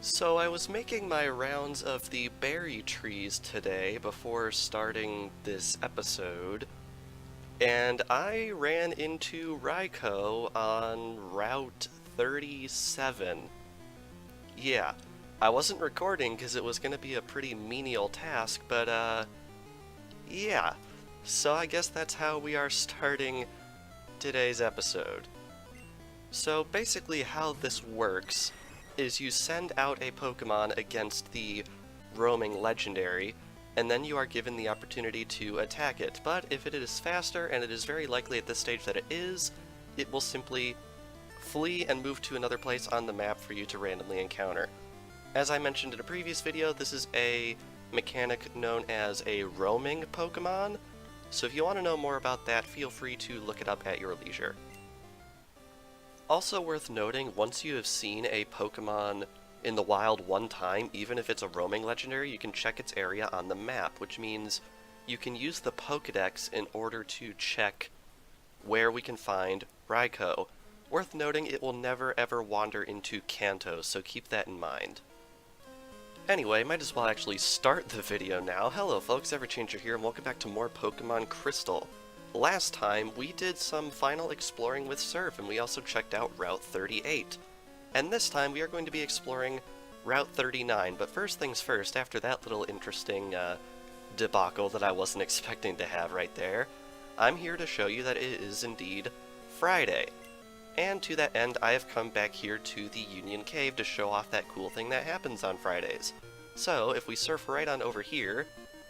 So I was making my rounds of the berry trees today before starting this episode, and I ran into Raiko on Route 37. Yeah, I wasn't recording because it was going to be a pretty menial task, but yeah. So I guess that's how we are starting today's episode. So basically how this works is you send out a Pokemon against the roaming legendary, and then you are given the opportunity to attack it. But if it is faster, and it is very likely at this stage that it is, it will simply flee and move to another place on the map for you to randomly encounter. As I mentioned in a previous video, this is a mechanic known as a roaming Pokemon, so if you want to know more about that, feel free to look it up at your leisure. Also worth noting, once you have seen a Pokemon in the wild one time, even if it's a roaming legendary, you can check its area on the map, which means you can use the Pokédex in order to check where we can find Raikou. Worth noting, it will never ever wander into Kanto, so keep that in mind. Anyway, might as well actually start the video now. Hello folks, Everchanger here, and welcome back to more Pokemon Crystal. Last time, we did some final exploring with Surf, and we also checked out Route 38. And this time, we are going to be exploring Route 39, but first things first, after that little interesting debacle that I wasn't expecting to have right there, I'm here to show you that it is indeed Friday. And to that end, I have come back here to the Union Cave to show off that cool thing that happens on Fridays. So, if we surf right on over here,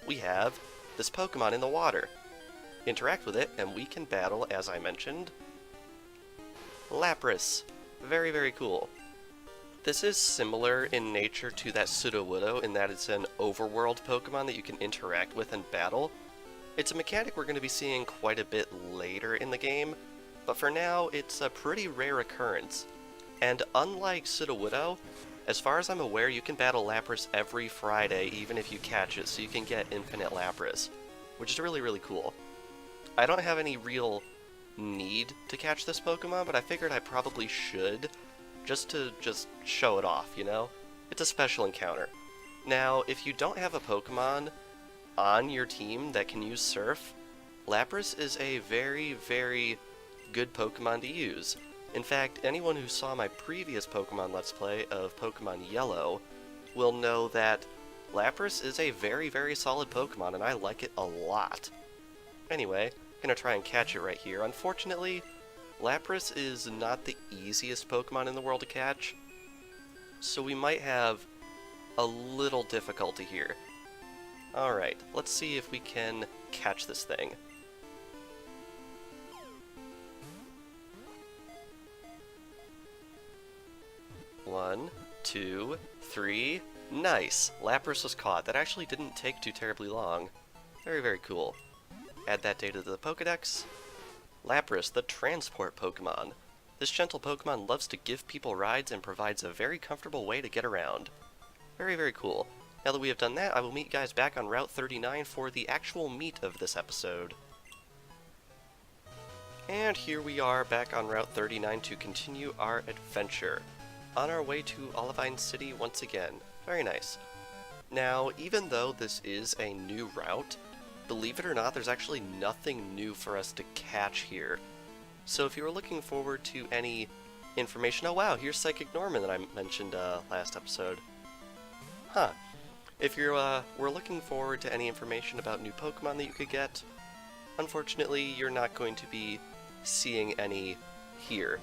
we have this Pokemon in the water. Interact with it, and we can battle, as I mentioned, Lapras. Very, very cool. This is similar in nature to that Sudowoodo in that it's an overworld Pokemon that you can interact with and battle. It's a mechanic we're going to be seeing quite a bit later in the game, but for now, it's a pretty rare occurrence. And unlike Sudowoodo, as far as I'm aware, you can battle Lapras every Friday, even if you catch it, so you can get infinite Lapras, which is really, really cool. I don't have any real need to catch this Pokemon, but I figured I probably should, just to show it off, you know? It's a special encounter. Now, if you don't have a Pokemon on your team that can use Surf, Lapras is a very, very good Pokemon to use. In fact, anyone who saw my previous Pokemon Let's Play of Pokemon Yellow will know that Lapras is a very, very solid Pokemon, and I like it a lot. Anyway, gonna try and catch it right here. Unfortunately, Lapras is not the easiest Pokemon in the world to catch, so we might have a little difficulty here. Alright, let's see if we can catch this thing. One, two, three. Nice! Lapras was caught. That actually didn't take too terribly long. Very, very cool. Add that data to the Pokédex. Lapras, the transport Pokemon. This gentle Pokemon loves to give people rides and provides a very comfortable way to get around. Very, very cool. Now that we have done that, I will meet you guys back on Route 39 for the actual meat of this episode. And here we are back on Route 39 to continue our adventure. On our way to Olivine City once again. Very nice. Now, even though this is a new route, believe it or not, there's actually nothing new for us to catch here. So if you were looking forward to any information... Oh wow, here's Psychic Norman that I mentioned last episode. Huh. If you were looking forward to any information about new Pokemon that you could get, unfortunately you're not going to be seeing any here.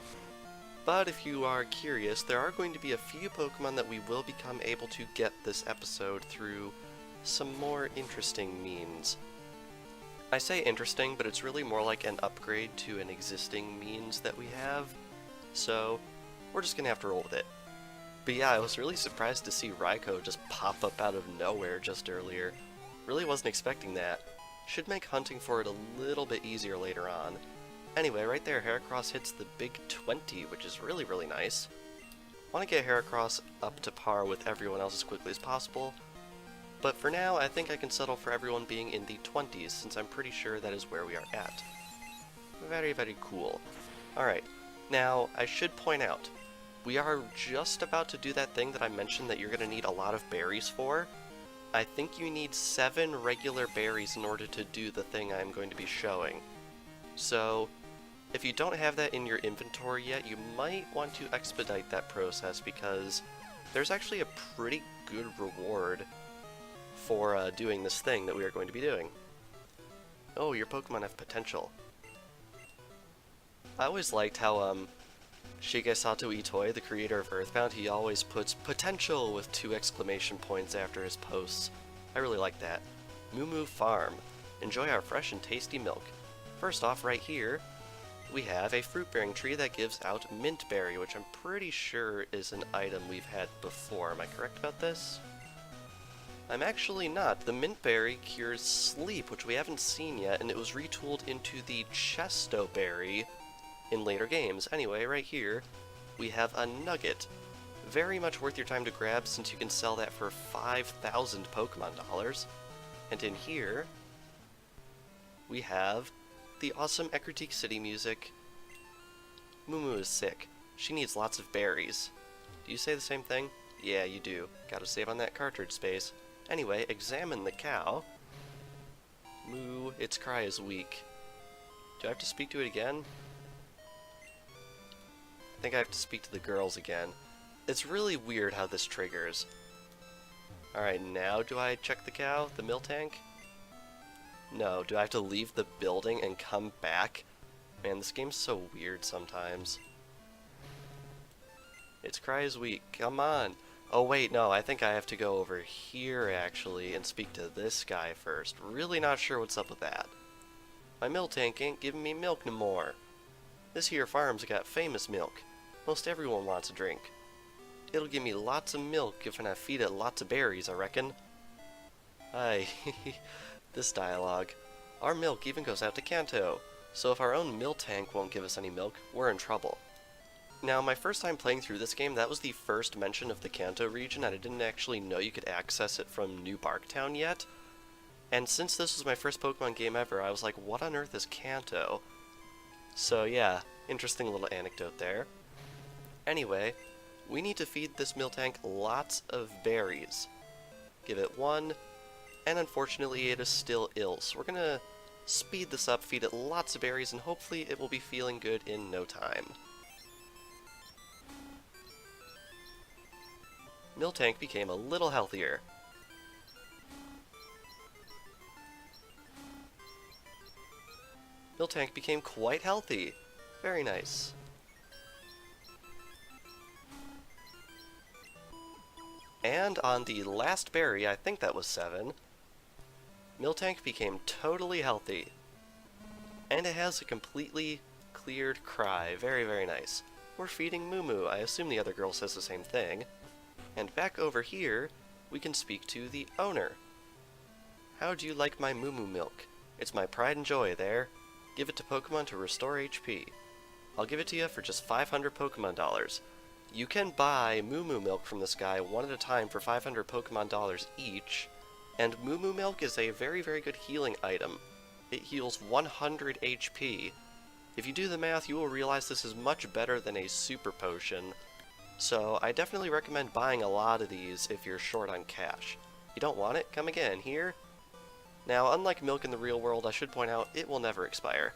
But if you are curious, there are going to be a few Pokemon that we will become able to get this episode through some more interesting means. I say interesting, but it's really more like an upgrade to an existing means that we have, so we're just gonna have to roll with it. But yeah, I was really surprised to see Raikou just pop up out of nowhere just earlier. Really wasn't expecting that. Should make hunting for it a little bit easier later on. Anyway, right there, Heracross hits the big 20, which is really, really nice. Want to get Heracross up to par with everyone else as quickly as possible, but for now, I think I can settle for everyone being in the 20s, since I'm pretty sure that is where we are at. Very, very cool. Alright, now, I should point out, we are just about to do that thing that I mentioned that you're going to need a lot of berries for. I think you need 7 regular berries in order to do the thing I'm going to be showing. So, if you don't have that in your inventory yet, you might want to expedite that process because there's actually a pretty good reward for doing this thing that we are going to be doing. Oh, your Pokemon have potential. I always liked how, Shigesato Itoi, the creator of Earthbound, he always puts potential with 2 exclamation points after his posts. I really like that. Moomoo Farm. Enjoy our fresh and tasty milk. First off, right here, we have a fruit-bearing tree that gives out mint berry, which I'm pretty sure is an item we've had before. Am I correct about this? I'm actually not. The mint berry cures sleep, which we haven't seen yet, and it was retooled into the Chesto berry in later games. Anyway, right here, we have a nugget. Very much worth your time to grab since you can sell that for 5,000 Pokemon dollars. And in here, we have the awesome Ecruteak City music. Moomoo is sick. She needs lots of berries. Do you say the same thing? Yeah, you do. Gotta save on that cartridge space. Anyway, examine the cow. Moo, its cry is weak. Do I have to speak to it again? I think I have to speak to the girls again. It's really weird how this triggers. Alright, now do I check the cow? The milk tank? No, do I have to leave the building and come back? Man, this game's so weird sometimes. Its cry is weak. Come on. Oh wait, no, I think I have to go over here actually and speak to this guy first. Really not sure what's up with that. My milk tank ain't giving me milk no more. This here farm's got famous milk. Most everyone wants a drink. It'll give me lots of milk if I feed it lots of berries, I reckon. Aye, this dialogue. Our milk even goes out to Kanto, so if our own milk tank won't give us any milk, we're in trouble. Now, my first time playing through this game, that was the first mention of the Kanto region, and I didn't actually know you could access it from New Barktown yet. And since this was my first Pokemon game ever, I was like, what on earth is Kanto? So yeah, interesting little anecdote there. Anyway, we need to feed this milk tank lots of berries. Give it 1, and unfortunately it is still ill, so we're gonna speed this up, feed it lots of berries, and hopefully it will be feeling good in no time. Milk tank became a little healthier. Milk tank became quite healthy. Very nice. And on the last berry, I think that was 7, milk tank became totally healthy. And it has a completely cleared cry. Very, very nice. We're feeding Moomoo. I assume the other girl says the same thing. And back over here, we can speak to the owner. How do you like my Moomoo milk? It's my pride and joy there. Give it to Pokemon to restore HP. I'll give it to you for just 500 Pokemon dollars. You can buy Moomoo milk from this guy one at a time for 500 Pokemon dollars each, and Moomoo milk is a very, very good healing item. It heals 100 HP. If you do the math, you will realize this is much better than a super potion, so I definitely recommend buying a lot of these if you're short on cash. You don't want it? Come again, here? Now, unlike milk in the real world, I should point out, it will never expire.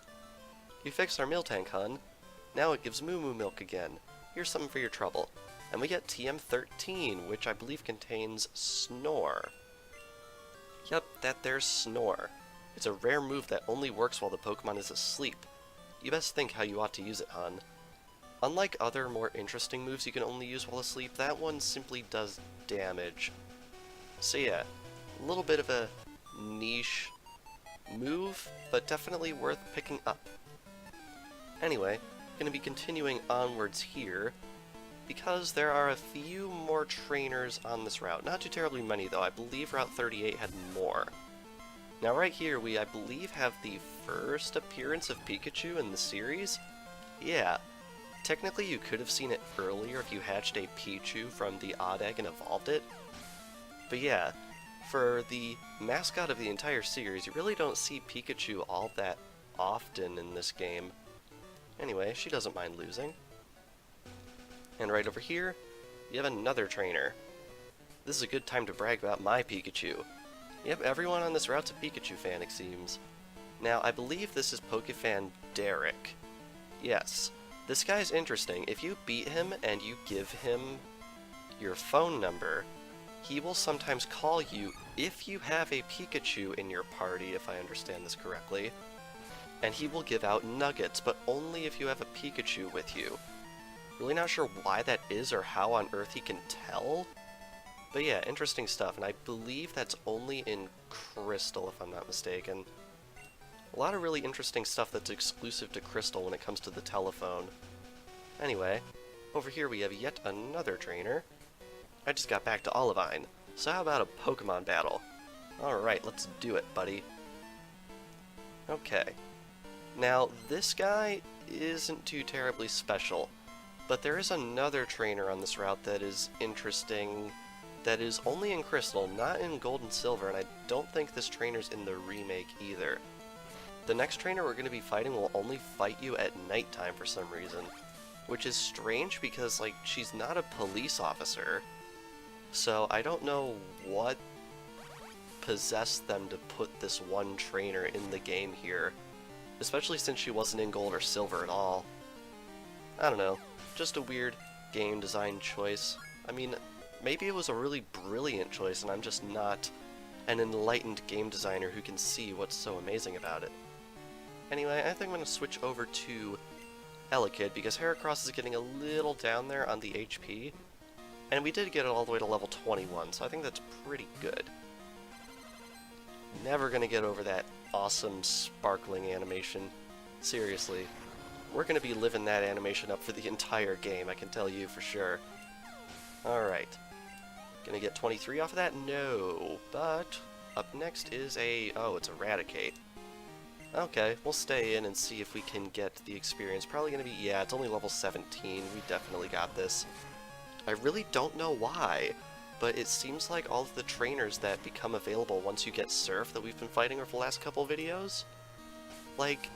You fixed our milk tank, hun. Now it gives Moomoo milk again. Here's something for your trouble. And we get TM13, which I believe contains Snore. Yep, that there's Snore. It's a rare move that only works while the Pokemon is asleep. You best think how you ought to use it, hun. Unlike other more interesting moves you can only use while asleep, that one simply does damage. So yeah, a little bit of a niche move, but definitely worth picking up. Anyway, going to be continuing onwards here, because there are a few more trainers on this route. Not too terribly many, though. I believe Route 38 had more. Now right here, we, I believe, have the first appearance of Pikachu in the series. Yeah, technically you could have seen it earlier if you hatched a Pichu from the odd egg and evolved it. But yeah, for the mascot of the entire series, you really don't see Pikachu all that often in this game. Anyway, she doesn't mind losing. And right over here, you have another trainer. This is a good time to brag about my Pikachu. Yep, everyone on this route's a Pikachu fan, it seems. Now, I believe this is Pokefan Derek. Yes, this guy's interesting. If you beat him and you give him your phone number, he will sometimes call you if you have a Pikachu in your party, if I understand this correctly. And he will give out nuggets, but only if you have a Pikachu with you. Really not sure why that is or how on earth he can tell. But yeah, interesting stuff, and I believe that's only in Crystal, if I'm not mistaken. A lot of really interesting stuff that's exclusive to Crystal when it comes to the telephone. Anyway, over here we have yet another trainer. I just got back to Olivine, so how about a Pokemon battle? Alright, let's do it, buddy. Okay. Now, this guy isn't too terribly special, but there is another trainer on this route that is interesting, that is only in Crystal, not in Gold and Silver, and I don't think this trainer's in the remake either. The next trainer we're going to be fighting will only fight you at nighttime for some reason, which is strange because, like, she's not a police officer, so I don't know what possessed them to put this one trainer in the game here, especially since she wasn't in Gold or Silver at all. I don't know, just a weird game design choice. I mean, maybe it was a really brilliant choice and I'm just not an enlightened game designer who can see what's so amazing about it. Anyway, I think I'm going to switch over to Elekid because Heracross is getting a little down there on the HP, and we did get it all the way to level 21, so I think that's pretty good. Never going to get over that awesome sparkling animation. Seriously. We're going to be living that animation up for the entire game, I can tell you for sure. Alright. Gonna get 23 off of that? No. But up next is oh, it's Eradicate. Okay, we'll stay in and see if we can get the experience. Probably gonna be, yeah, it's only level 17. We definitely got this. I really don't know why, but it seems like all of the trainers that become available once you get Surf that we've been fighting over the last couple videos, like,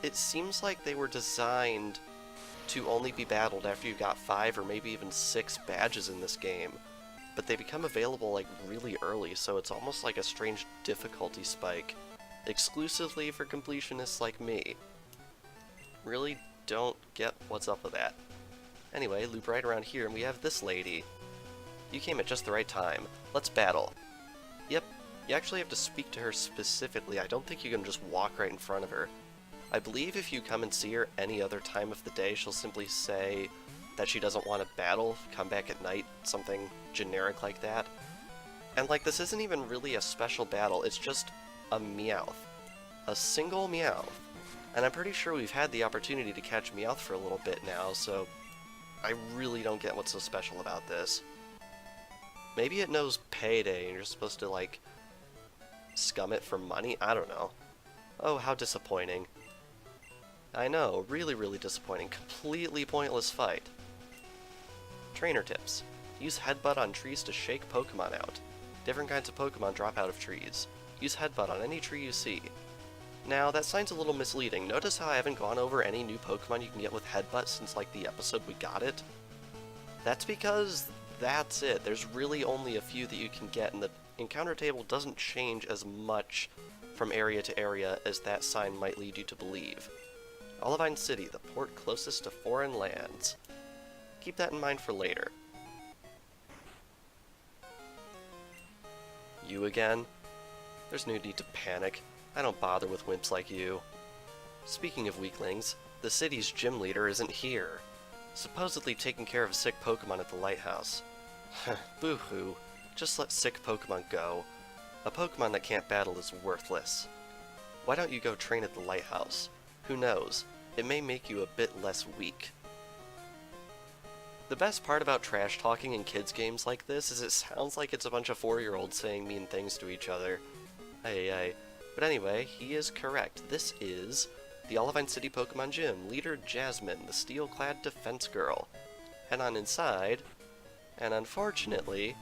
it seems like they were designed to only be battled after you got 5 or maybe even 6 badges in this game. But they become available, like, really early, so it's almost like a strange difficulty spike, exclusively for completionists like me. Really don't get what's up with that. Anyway, loop right around here, and we have this lady. You came at just the right time. Let's battle. Yep, you actually have to speak to her specifically. I don't think you can just walk right in front of her. I believe if you come and see her any other time of the day, she'll simply say that she doesn't want to battle, come back at night, something generic like that. And, like, this isn't even really a special battle, it's just a Meowth. A single Meowth. And I'm pretty sure we've had the opportunity to catch Meowth for a little bit now, so I really don't get what's so special about this. Maybe it knows payday and you're supposed to, like, scum it for money? I don't know. Oh, how disappointing. I know, really, really disappointing. Completely pointless fight. Trainer tips. Use Headbutt on trees to shake Pokemon out. Different kinds of Pokemon drop out of trees. Use Headbutt on any tree you see. Now, that sounds a little misleading. Notice how I haven't gone over any new Pokemon you can get with Headbutt since, like, the episode we got it? That's because that's it. There's really only a few that you can get, and the encounter table doesn't change as much from area to area as that sign might lead you to believe. Olivine City, the port closest to foreign lands. Keep that in mind for later. You again? There's no need to panic. I don't bother with wimps like you. Speaking of weaklings, the city's gym leader isn't here. Supposedly taking care of a sick Pokemon at the lighthouse. Boo-hoo. Just let sick Pokemon go. A Pokemon that can't battle is worthless. Why don't you go train at the lighthouse? Who knows? It may make you a bit less weak. The best part about trash talking in kids games like this is it sounds like it's a bunch of 4-year-olds saying mean things to each other. Ay. But anyway, he is correct. This is the Olivine City Pokemon Gym, leader Jasmine, the steel-clad defense girl. Head on inside, and unfortunately,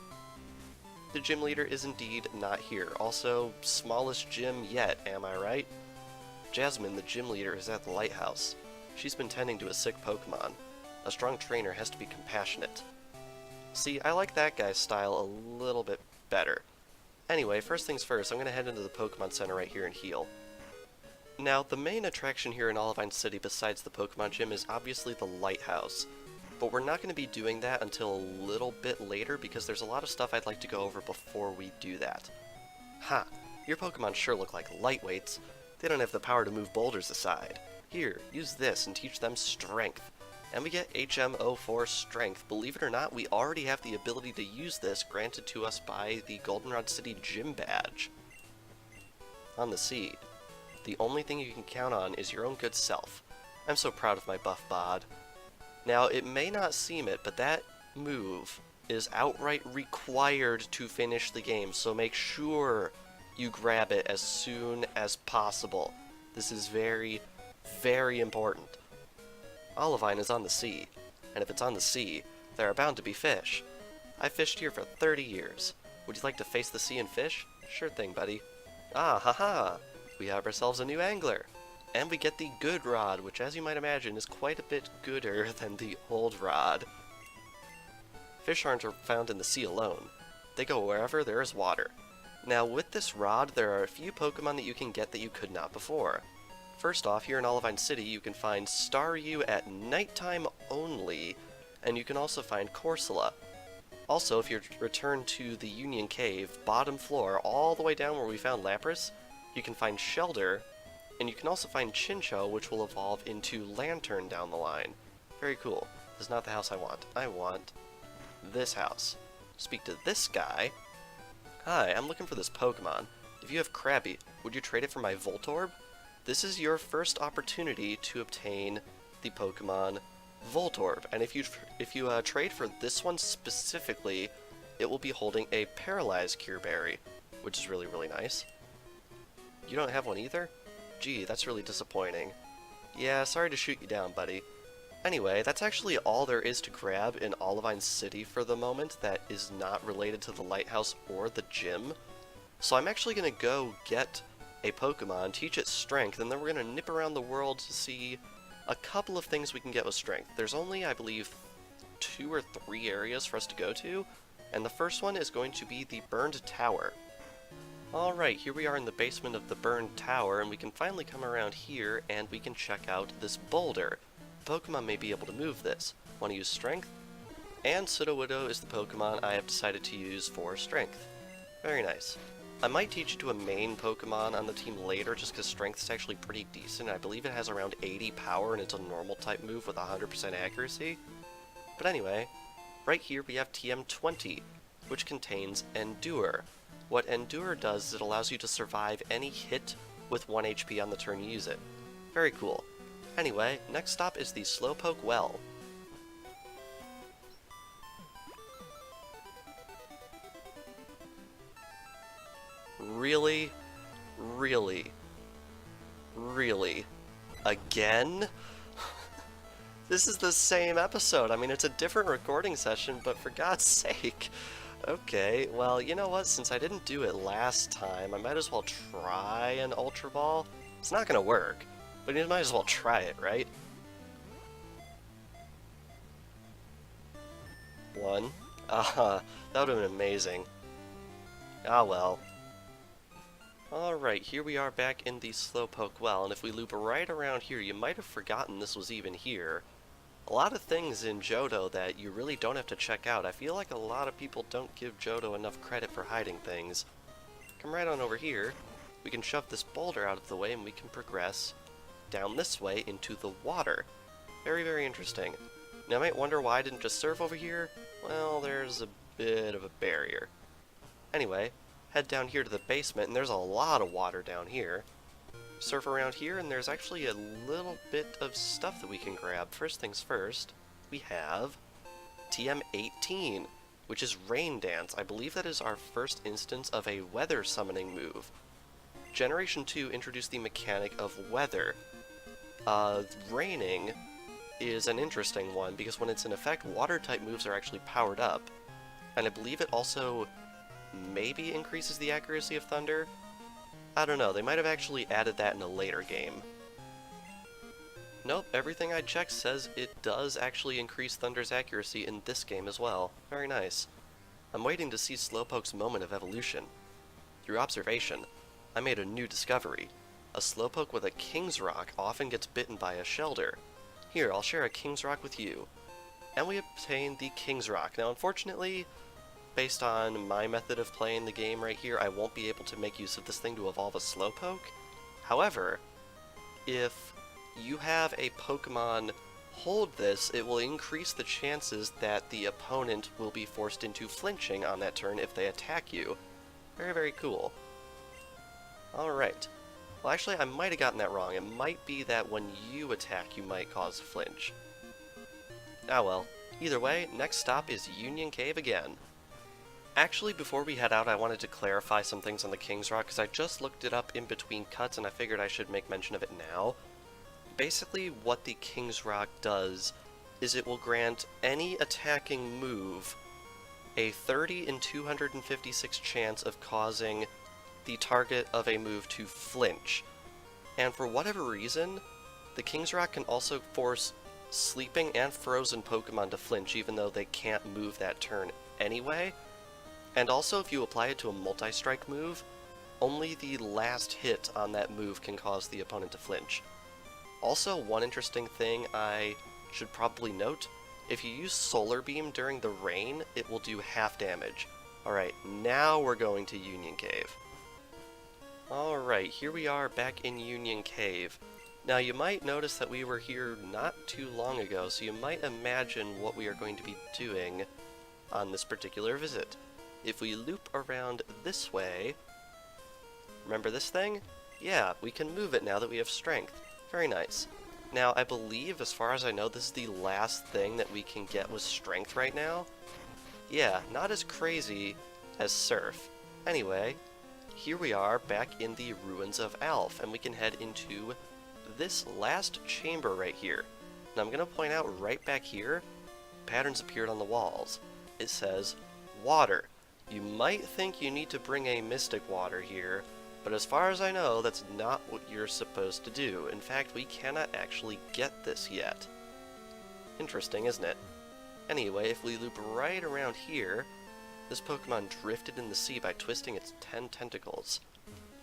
the gym leader is indeed not here. Also, smallest gym yet, am I right? Jasmine, the gym leader, is at the lighthouse. She's been tending to a sick Pokemon. A strong trainer has to be compassionate. See, I like that guy's style a little bit better. Anyway, first things first, I'm going to head into the Pokemon Center right here and heal. Now, the main attraction here in Olivine City besides the Pokemon Gym is obviously the lighthouse. But we're not going to be doing that until a little bit later because there's a lot of stuff I'd like to go over before we do that. Ha! Your Pokemon sure look like lightweights. They don't have the power to move boulders aside. Here, use this and teach them strength. And we get HM04 Strength. Believe it or not, we already have the ability to use this granted to us by the Goldenrod City Gym Badge. On the seed. The only thing you can count on is your own good self. I'm so proud of my buff bod. Now, it may not seem it, but that move is outright required to finish the game, so make sure you grab it as soon as possible. This is very, very important. Olivine is on the sea, and if it's on the sea, there are bound to be fish. I've fished here for 30 years. Would you like to face the sea and fish? Sure thing, buddy. Ah, haha! We have ourselves a new angler. And we get the good rod, which as you might imagine is quite a bit gooder than the old rod. Fish aren't found in the sea alone. They go wherever there is water. Now with this rod, there are a few Pokemon that you can get that you could not before. First off, here in Olivine City, you can find Staryu at nighttime only, and you can also find Corsola. Also, if you return to the Union Cave, bottom floor, all the way down where we found Lapras, you can find Shelder, and you can also find Chinchou, which will evolve into Lantern down the line. Very cool. This is not the house I want. I want this house. Speak to this guy. Hi, I'm looking for this Pokemon. If you have Krabby, would you trade it for my Voltorb? This is your first opportunity to obtain the Pokemon Voltorb, and if you trade for this one specifically, it will be holding a Paralyzed Cure Berry, which is really, really nice. You don't have one either? Gee, that's really disappointing. Yeah, sorry to shoot you down, buddy. Anyway, that's actually all there is to grab in Olivine City for the moment that is not related to the lighthouse or the gym. So I'm actually going to go get a Pokemon, teach it strength, and then we're going to nip around the world to see a couple of things we can get with strength. There's only, I believe, 2 or 3 areas for us to go to, and the first one is going to be the Burned Tower. Alright, here we are in the basement of the Burned Tower, and we can finally come around here and we can check out this boulder. Pokemon may be able to move this. Want to use strength? And Sudowoodo is the Pokemon I have decided to use for strength. Very nice. I might teach it to a main Pokemon on the team later just because strength is actually pretty decent. I believe it has around 80 power and it's a normal type move with 100% accuracy. But anyway, right here we have TM20, which contains Endure. What Endure does is it allows you to survive any hit with 1 HP on the turn you use it. Very cool. Anyway, next stop is the Slowpoke Well. Really? Really? Really? Again? This is the same episode. I mean, it's a different recording session, but for God's sake. Okay, well, you know what? Since I didn't do it last time, I might as well try an Ultra Ball. It's not gonna work, but you might as well try it, right? 1. That would have been amazing. Ah well. Alright, here we are back in the Slowpoke Well, and if we loop right around here, you might have forgotten this was even here. A lot of things in Johto that you really don't have to check out. I feel like a lot of people don't give Johto enough credit for hiding things. Come right on over here. We can shove this boulder out of the way and we can progress down this way into the water. Very, very interesting. Now, you might wonder why I didn't just surf over here. Well, there's a bit of a barrier. Anyway, head down here to the basement, and there's a lot of water down here. Surf around here, and there's actually a little bit of stuff that we can grab. First things first, we have TM18, which is Rain Dance. I believe that is our first instance of a weather summoning move. Generation 2 introduced the mechanic of weather. Raining is an interesting one, because when it's in effect, water-type moves are actually powered up. And I believe it also maybe increases the accuracy of thunder? I don't know, they might have actually added that in a later game. Nope, everything I checked says it does actually increase Thunder's accuracy in this game as well. Very nice. I'm waiting to see Slowpoke's moment of evolution. Through observation, I made a new discovery. A Slowpoke with a King's Rock often gets bitten by a Shelder. Here, I'll share a King's Rock with you. And we obtained the King's Rock. Now, unfortunately, based on my method of playing the game right here, I won't be able to make use of this thing to evolve a Slowpoke. However, if you have a Pokemon hold this, it will increase the chances that the opponent will be forced into flinching on that turn if they attack you. Very, very cool. Alright. Well, actually, I might have gotten that wrong. It might be that when you attack, you might cause a flinch. Ah well. Either way, next stop is Union Cave again. Actually, before we head out, I wanted to clarify some things on the King's Rock, because I just looked it up in between cuts, and I figured I should make mention of it now. Basically, what the King's Rock does is it will grant any attacking move a 30 in 256 chance of causing the target of a move to flinch. And for whatever reason, the King's Rock can also force sleeping and frozen Pokemon to flinch, even though they can't move that turn anyway. And also, if you apply it to a multi-strike move, only the last hit on that move can cause the opponent to flinch. Also, one interesting thing I should probably note, if you use Solar Beam during the rain, it will do half damage. Alright, now we're going to Union Cave. Alright, here we are back in Union Cave. Now you might notice that we were here not too long ago, so you might imagine what we are going to be doing on this particular visit. If we loop around this way, remember this thing? Yeah, we can move it now that we have strength. Very nice. Now, I believe, as far as I know, this is the last thing that we can get with strength right now. Yeah, not as crazy as Surf. Anyway, here we are back in the Ruins of Alph, and we can head into this last chamber right here. Now, I'm going to point out right back here, patterns appeared on the walls. It says, water. You might think you need to bring a Mystic Water here, but as far as I know, that's not what you're supposed to do. In fact, we cannot actually get this yet. Interesting, isn't it? Anyway, if we loop right around here, this Pokemon drifted in the sea by twisting its 10 tentacles.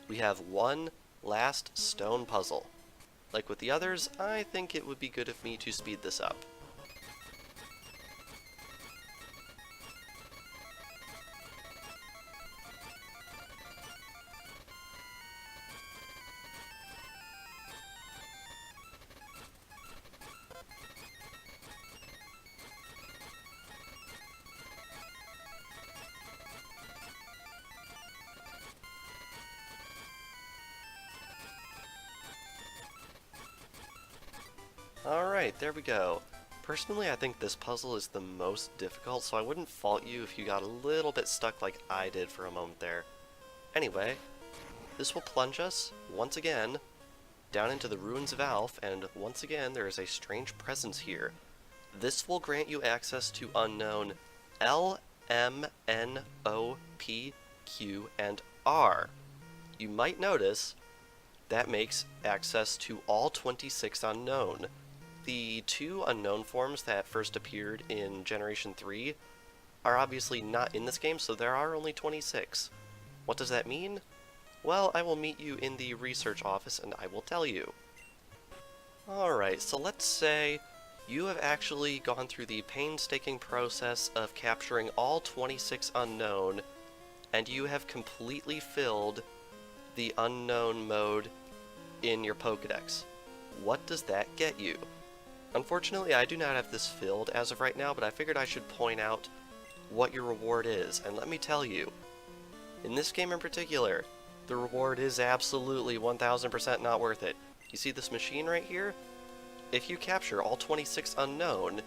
We have one last stone puzzle. Like with the others, I think it would be good of me to speed this up. Alright, there we go. Personally, I think this puzzle is the most difficult, so I wouldn't fault you if you got a little bit stuck like I did for a moment there. Anyway, this will plunge us, once again, down into the Ruins of Alph, and once again there is a strange presence here. This will grant you access to unknown L, M, N, O, P, Q, and R. You might notice that makes access to all 26 unknown. The 2 unknown forms that first appeared in Generation 3 are obviously not in this game, so there are only 26. What does that mean? Well, I will meet you in the research office and I will tell you. Alright, so let's say you have actually gone through the painstaking process of capturing all 26 unknown, and you have completely filled the unknown mode in your Pokedex. What does that get you? Unfortunately, I do not have this filled as of right now, but I figured I should point out what your reward is, and let me tell you, in this game in particular, the reward is absolutely 1000% not worth it. You see this machine right here? If you capture all 26 unknown,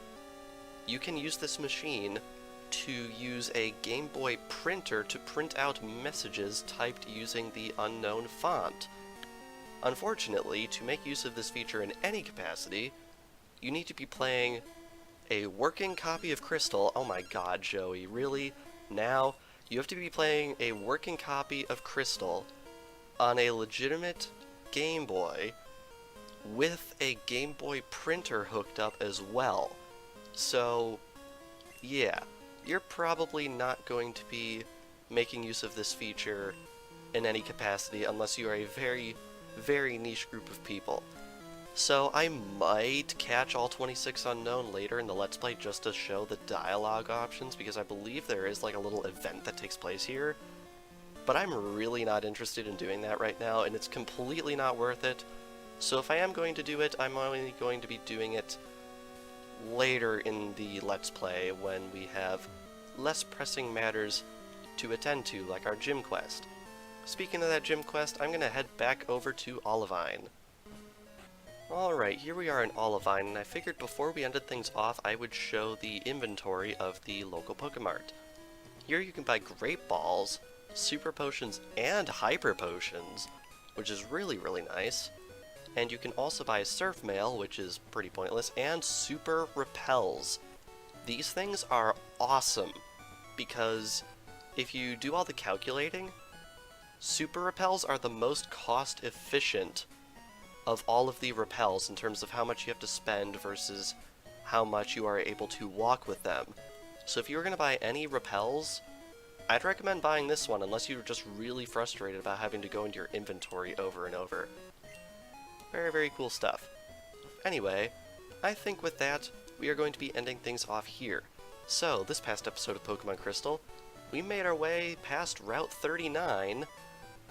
you can use this machine to use a Game Boy printer to print out messages typed using the unknown font. Unfortunately, to make use of this feature in any capacity, you need to be playing a working copy of Crystal. Oh my god, Joey, really? Now? You have to be playing a working copy of Crystal on a legitimate Game Boy with a Game Boy printer hooked up as well. So, yeah, you're probably not going to be making use of this feature in any capacity unless you are a very, very niche group of people. So I might catch all 26 Unknown later in the Let's Play just to show the dialogue options, because I believe there is like a little event that takes place here. But I'm really not interested in doing that right now, and it's completely not worth it. So if I am going to do it, I'm only going to be doing it later in the Let's Play when we have less pressing matters to attend to, like our gym quest. Speaking of that gym quest, I'm going to head back over to Olivine. Alright, here we are in Olivine, and I figured before we ended things off, I would show the inventory of the local Pokemart. Here you can buy Great Balls, Super Potions, and Hyper Potions, which is really, really nice. And you can also buy Surf Mail, which is pretty pointless, and Super Repels. These things are awesome, because if you do all the calculating, Super Repels are the most cost-efficient of all of the repels in terms of how much you have to spend versus how much you are able to walk with them. So if you were going to buy any repels, I'd recommend buying this one unless you're just really frustrated about having to go into your inventory over and over. Very, very cool stuff. Anyway, I think with that, we are going to be ending things off here. So, this past episode of Pokemon Crystal, we made our way past Route 39,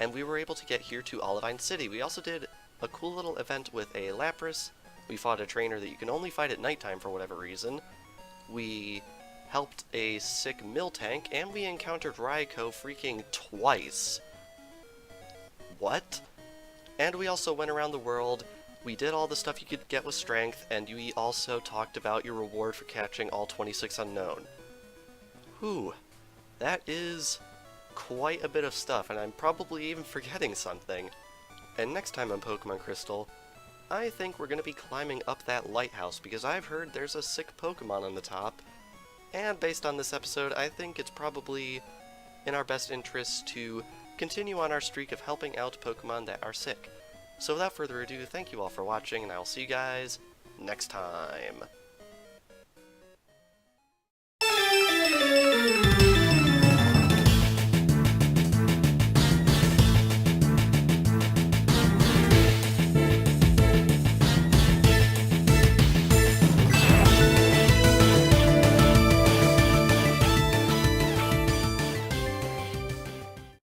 and we were able to get here to Olivine City. We also did a cool little event with a Lapras. We fought a trainer that you can only fight at nighttime for whatever reason. We helped a sick Miltank, and we encountered Raikou freaking twice. What? And we also went around the world. We did all the stuff you could get with Strength, and we also talked about your reward for catching all 26 Unknown. Whew. That is quite a bit of stuff, and I'm probably even forgetting something. And next time on Pokemon Crystal, I think we're going to be climbing up that lighthouse, because I've heard there's a sick Pokemon on the top, and based on this episode, I think it's probably in our best interest to continue on our streak of helping out Pokemon that are sick. So without further ado, thank you all for watching, and I will see you guys next time.